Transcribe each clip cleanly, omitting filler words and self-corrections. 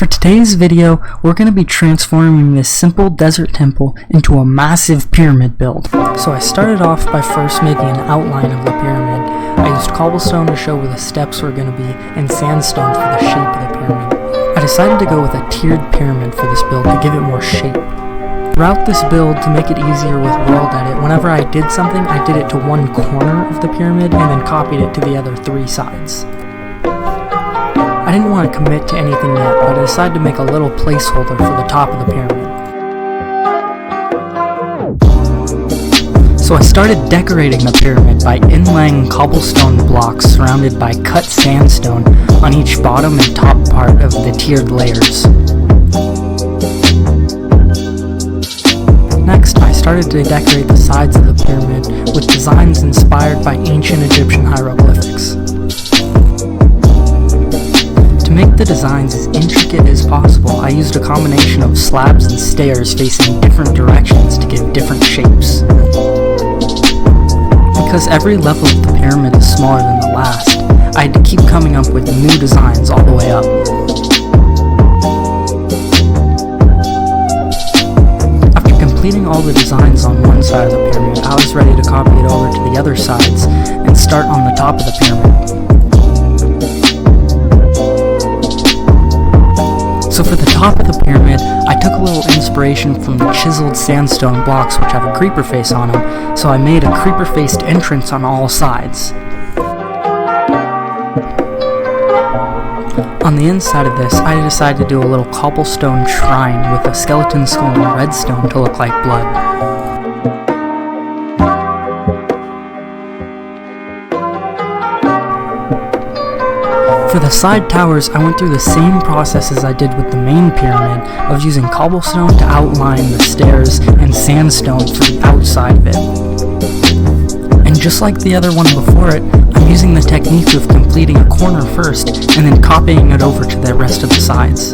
For today's video, we're going to be transforming this simple desert temple into a massive pyramid build. So I started off by first making an outline of the pyramid. I used cobblestone to show where the steps were going to be and sandstone for the shape of the pyramid. I decided to go with a tiered pyramid for this build to give it more shape. Throughout this build, to make it easier with World Edit, whenever I did something, I did it to one corner of the pyramid and then copied it to the other three sides. I didn't want to commit to anything yet, but I decided to make a little placeholder for the top of the pyramid. So I started decorating the pyramid by inlaying cobblestone blocks surrounded by cut sandstone on each bottom and top part of the tiered layers. Next, I started to decorate the sides of the pyramid with designs inspired by ancient Egyptian hieroglyphics. To make the designs as intricate as possible, I used a combination of slabs and stairs facing different directions to give different shapes. Because every level of the pyramid is smaller than the last, I had to keep coming up with new designs all the way up. After completing all the designs on one side of the pyramid, I was ready to copy it over to the other sides and start on the top of the pyramid. So for the top of the pyramid, I took a little inspiration from the chiseled sandstone blocks which have a creeper face on them, so I made a creeper-faced entrance on all sides. On the inside of this, I decided to do a little cobblestone shrine with a skeleton skull and redstone to look like blood. For the side towers, I went through the same process as I did with the main pyramid of using cobblestone to outline the stairs and sandstone for the outside of it. And just like the other one before it, I'm using the technique of completing a corner first and then copying it over to the rest of the sides.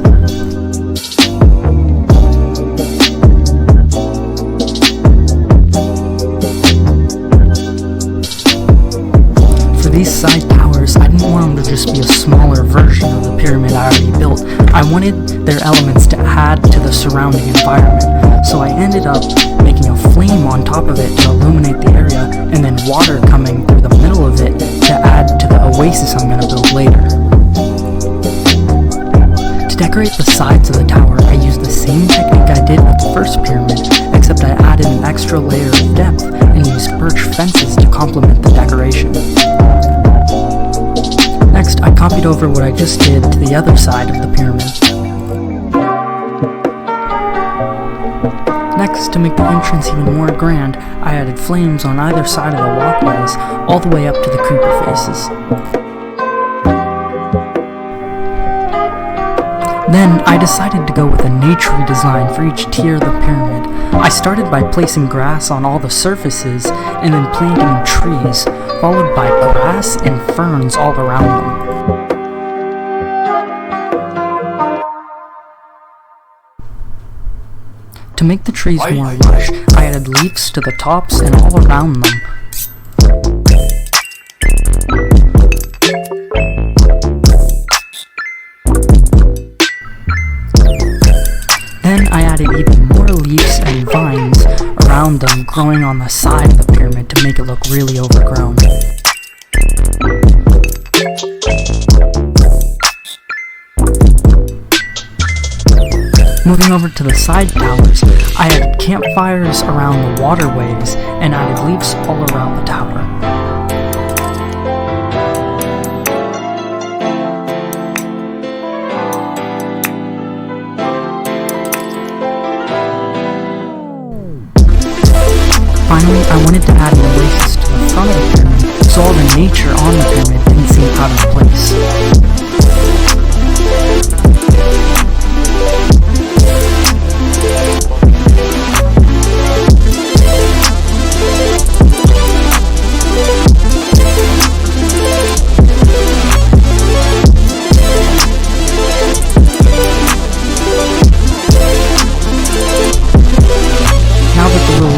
For these side towers, I didn't want them to just be a smaller version of the pyramid I already built. I wanted their elements to add to the surrounding environment, so I ended up making a flame on top of it to illuminate the area, and then water coming through the middle of it to add to the oasis I'm going to build later. To decorate the sides of the tower, I used the same technique I did with the first pyramid, except I added an extra layer of depth and used birch fences to complement the decoration. Next, I copied over what I just did to the other side of the pyramid. Next, to make the entrance even more grand, I added flames on either side of the walkways, all the way up to the creeper faces. Then, I decided to go with a naturey design for each tier of the pyramid. I started by placing grass on all the surfaces, and then planting trees, followed by grass and ferns all around them. To make the trees more lush, I added leaves to the tops and all around them. Then I added even more leaves and vines around them, growing on the side of the pyramid to make it look really overgrown. Moving over to the side towers, I added campfires around the waterways and added leaves all around the tower. Finally, I wanted to add an oasis to the front of the pyramid, so all the nature on the pyramid didn't seem out of place.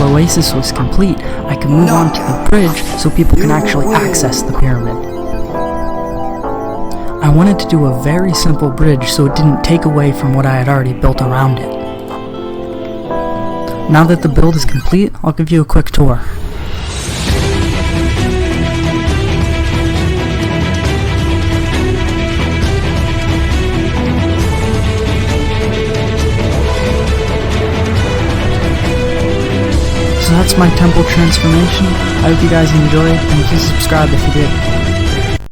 Oasis was complete, I could move on to the bridge so people can actually access the pyramid. I wanted to do a very simple bridge so it didn't take away from what I had already built around it. Now that the build is complete, I'll give you a quick tour. So that's my temple transformation. I hope you guys enjoyed, and please subscribe if you did.